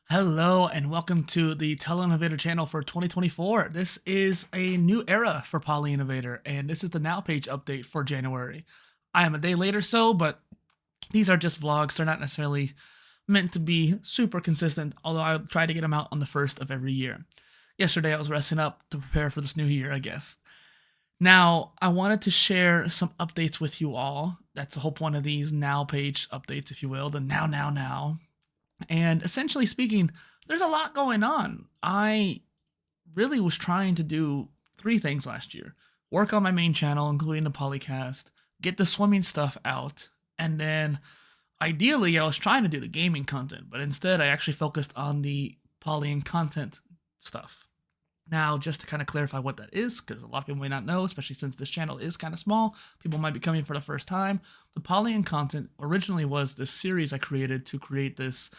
Hello and welcome to the PolyInnovator channel for 2024. This is a new era for PolyInnovator, and this is the Now page update for January. I am a day late or so, but these are just vlogs. They're not necessarily meant to be super consistent, although I try to get them out on the first of every year. Yesterday I was resting up to prepare for this new year, I guess. Now, I wanted to share some updates with you all. That's the whole point of these Now page updates, if you will, the now. And essentially speaking, there's a lot going on. I really was trying to do three things last year: work on my main channel, including the Polycast, get the swimming stuff out, and then ideally, I was trying to do the gaming content, but instead, I actually focused on the poly and content stuff. Now, just to kind of clarify what that is, because a lot of people may not know, especially since this channel is kind of small, people might be coming for the first time. The poly and content originally was this series I created to create this.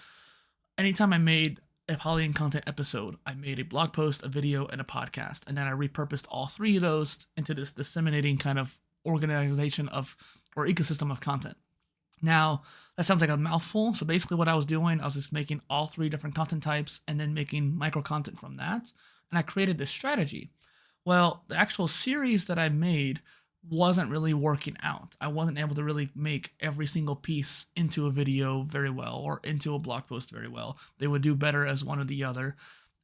Anytime I made a poly and content episode, I made a blog post, a video, and a podcast, and then I repurposed all three of those into this disseminating kind of organization of or ecosystem of content. Now, that sounds like a mouthful. So basically, what I was doing, I was just making all three different content types and then making micro content from that. And I created this strategy. Well, the actual series that I made wasn't really working out. I wasn't able to really make every single piece into a video very well or into a blog post very well. They would do better as one or the other.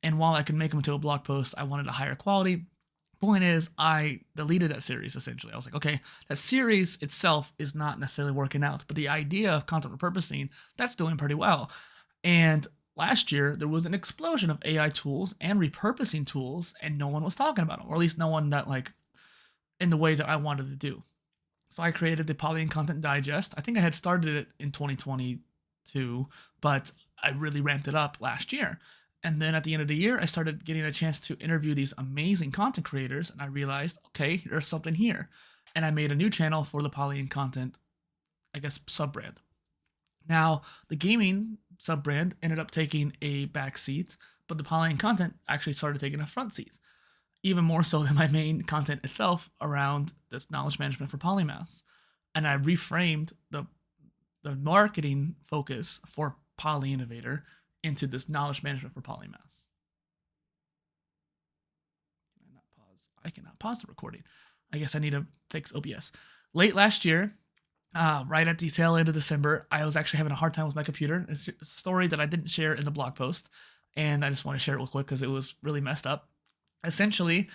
And while I could make them into a blog post, I wanted a higher quality. Point is, I deleted that series essentially. I was like, okay, that series itself is not necessarily working out, but the idea of content repurposing, that's doing pretty well. And last year, there was an explosion of AI tools and repurposing tools, and no one was talking about them, or at least no one that like in the way that I wanted to do. So I created the Poly and Content Digest. I think I had started it in 2022, but I really ramped it up last year. And then at the end of the year, I started getting a chance to interview these amazing content creators, and I realized, okay, there's something here. And I made a new channel for the Poly and Content, I guess, sub brand. Now, the gaming sub brand ended up taking a back seat, but the Poly and Content actually started taking a front seat, even more so than my main content itself around this knowledge management for polymaths. And I reframed the marketing focus for PolyInnovator into this knowledge management for polymaths. Can I not pause? I cannot pause the recording. I guess I need to fix OBS. Late last year, right at the tail end of December, I was actually having a hard time with my computer. It's a story that I didn't share in the blog post, and I just want to share it real quick because it was really messed up. Essentially,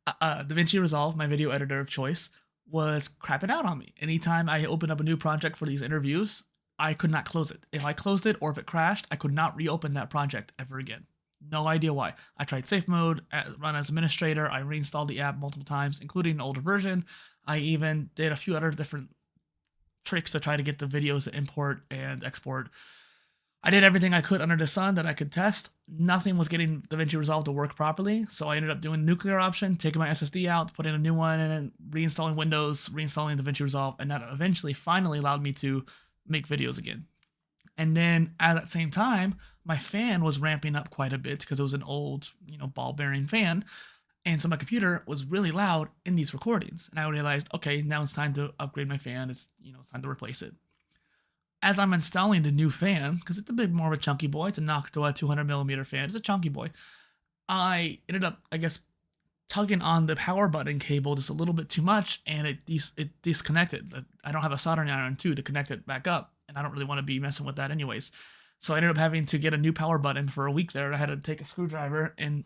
DaVinci Resolve, my video editor of choice, was crapping out on me. Anytime I opened up a new project for these interviews, I could not close it. If I closed it or if it crashed, I could not reopen that project ever again. No idea why. I tried safe mode, run as administrator. I reinstalled the app multiple times, including an older version. I even did a few other different tricks to try to get the videos to import and export. I did everything I could under the sun that I could test. Nothing was getting DaVinci Resolve to work properly, so I ended up doing the nuclear option, taking my SSD out, putting a new one, and then reinstalling Windows, reinstalling DaVinci Resolve, and that eventually finally allowed me to make videos again. And then at that same time, my fan was ramping up quite a bit because it was an old, ball bearing fan. And so my computer was really loud in these recordings. And I realized, okay, now it's time to upgrade my fan. It's time to replace it. As I'm installing the new fan, because it's a bit more of a chunky boy, it's a Noctua 200 millimeter fan, it's a chunky boy. I ended up, I guess, tugging on the power button cable just a little bit too much, and it disconnected. I don't have a soldering iron too to connect it back up, and I don't really want to be messing with that anyways. So I ended up having to get a new power button for a week there. I had to take a screwdriver and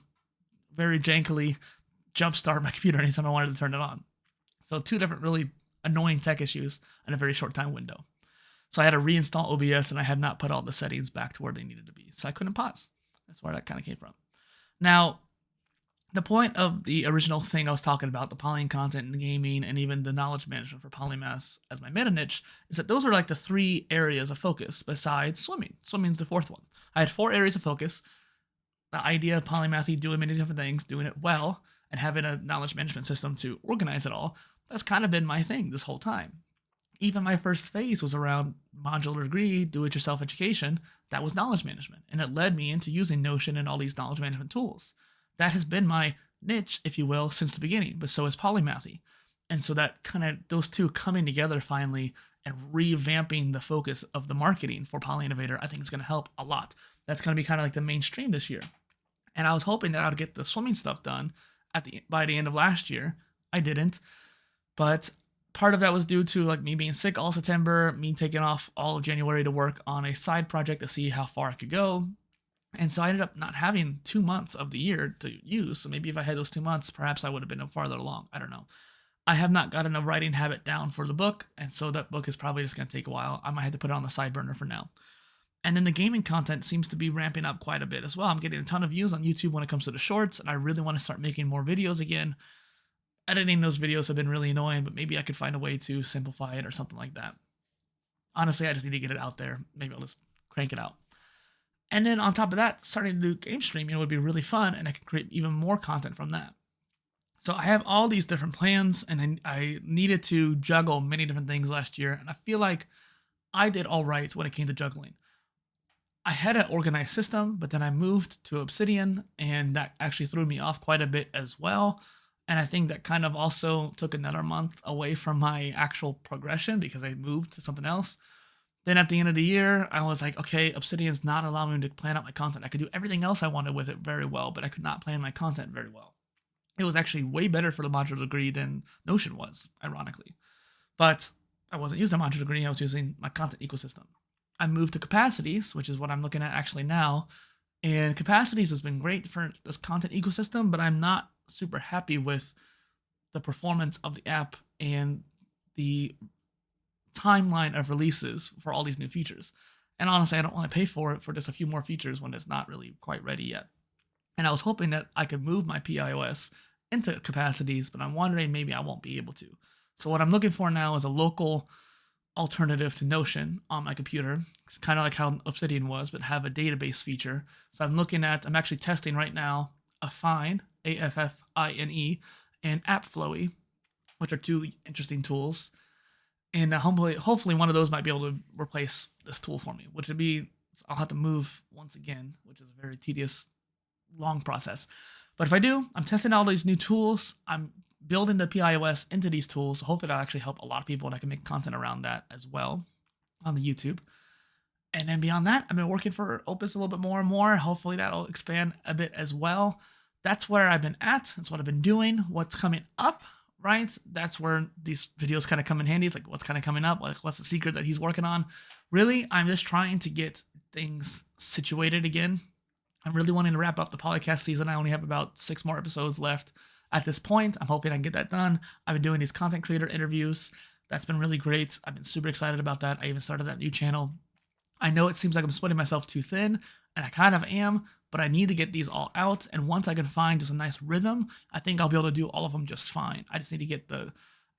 very jankily jumpstart my computer anytime I wanted to turn it on. So two different really annoying tech issues in a very short time window. So I had to reinstall OBS, and I had not put all the settings back to where they needed to be. So I couldn't pause. That's where that kind of came from. Now, the point of the original thing I was talking about, the poly content and the gaming and even the knowledge management for polymaths as my meta niche, is that those are like the three areas of focus besides swimming. Swimming's the fourth one. I had 4 areas of focus. The idea of polymathy, doing many different things, doing it well, and having a knowledge management system to organize it all, that's kind of been my thing this whole time. Even my first phase was around modular degree, do-it-yourself education. That was knowledge management, and it led me into using Notion and all these knowledge management tools. That has been my niche, if you will, since the beginning, but so is polymathy. And so that kind of, those two coming together finally and revamping the focus of the marketing for PolyInnovator, I think is going to help a lot. That's going to be kind of like the mainstream this year. And I was hoping that I would get the swimming stuff done by the end of last year. I didn't, but part of that was due to like me being sick all September, me taking off all of January to work on a side project to see how far I could go. And so I ended up not having 2 months of the year to use. So maybe if I had those 2 months, perhaps I would have been farther along. I don't know. I have not gotten a writing habit down for the book, and so that book is probably just going to take a while. I might have to put it on the side burner for now. And then the gaming content seems to be ramping up quite a bit as well. I'm getting a ton of views on YouTube when it comes to the shorts, and I really want to start making more videos again. Editing those videos have been really annoying, but maybe I could find a way to simplify it or something like that. Honestly, I just need to get it out there. Maybe I'll just crank it out. And then on top of that, starting to do game streaming would be really fun, and I can create even more content from that. So I have all these different plans, and I needed to juggle many different things last year, and I feel like I did all right when it came to juggling. I had an organized system, but then I moved to Obsidian, and that actually threw me off quite a bit as well. And I think that kind of also took another month away from my actual progression because I moved to something else. Then at the end of the year, I was like, okay, Obsidian's not allowing me to plan out my content. I could do everything else I wanted with it very well, but I could not plan my content very well. It was actually way better for the modular degree than Notion was, ironically. But I wasn't using a modular degree, I was using my content ecosystem. I moved to Capacities, which is what I'm looking at actually now. And Capacities has been great for this content ecosystem, but I'm not super happy with the performance of the app and the timeline of releases for all these new features. And honestly, I don't want to pay for it for just a few more features when it's not really quite ready yet. And I was hoping that I could move my PIOS into Capacities, but I'm wondering maybe I won't be able to. So what I'm looking for now is a local alternative to Notion on my computer, kind of like how Obsidian was, but have a database feature. So I'm actually testing right now Affine, Affine, and AppFlowy, which are two interesting tools. And hopefully one of those might be able to replace this tool for me, which would be, I'll have to move once again, which is a very tedious, long process. But if I do, I'm testing all these new tools. I'm building the PIOS into these tools. So hopefully that'll actually help a lot of people, and I can make content around that as well on the YouTube. And then beyond that, I've been working for Opus a little bit more and more. Hopefully that'll expand a bit as well. That's where I've been at. That's what I've been doing. What's coming up, right? That's where these videos kind of come in handy. It's like, what's kind of coming up? Like, what's the secret that he's working on? Really, I'm just trying to get things situated again. I'm really wanting to wrap up the podcast season. I only have about 6 more episodes left at this point. I'm hoping I can get that done. I've been doing these content creator interviews. That's been really great. I've been super excited about that. I even started that new channel. I know it seems like I'm spreading myself too thin, and I kind of am, but I need to get these all out. And once I can find just a nice rhythm, I think I'll be able to do all of them just fine. I just need to get the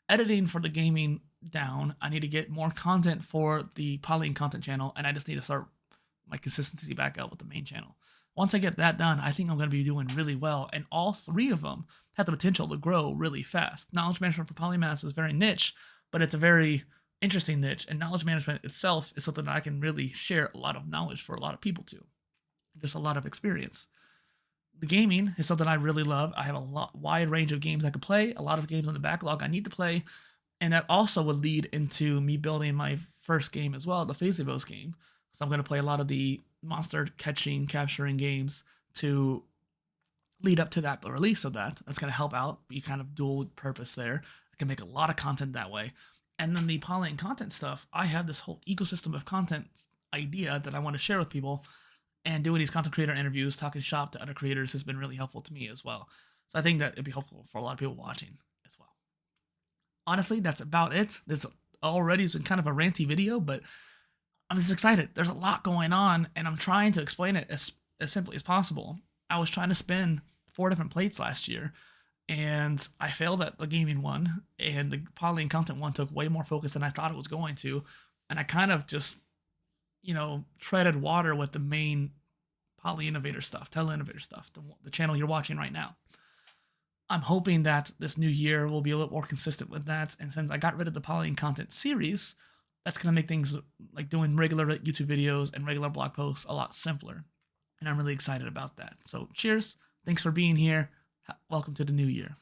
editing for the gaming down. I need to get more content for the Poly content channel, and I just need to start my consistency back up with the main channel. Once I get that done, I think I'm going to be doing really well, and all 3 of them have the potential to grow really fast. Knowledge management for polymaths is very niche, but it's a very interesting niche, and knowledge management itself is something that I can really share a lot of knowledge for a lot of people to. Just a lot of experience. The gaming is something I really love. I have a wide range of games I could play, a lot of games on the backlog I need to play, and that also would lead into me building my first game as well, the Phasebos game. So I'm going to play a lot of the monster capturing games to lead up to that release of that. That's going to help out, be kind of dual purpose there. I can make a lot of content that way. And then the poly and content stuff, I have this whole ecosystem of content idea that I want to share with people, and doing these content creator interviews, talking shop to other creators has been really helpful to me as well. So I think that it'd be helpful for a lot of people watching as well. Honestly, that's about it. This already has been kind of a ranty video, but I'm just excited. There's a lot going on, and I'm trying to explain it as simply as possible. I was trying to spin 4 different plates last year, and I failed at the gaming one, and the poly and content one took way more focus than I thought it was going to, and I kind of just, treaded water with the main poly-innovator stuff, tele-innovator stuff, the channel you're watching right now. I'm hoping that this new year will be a little more consistent with that, and since I got rid of the poly and content series, that's going to make things like doing regular YouTube videos and regular blog posts a lot simpler. And I'm really excited about that. So cheers. Thanks for being here. Welcome to the new year.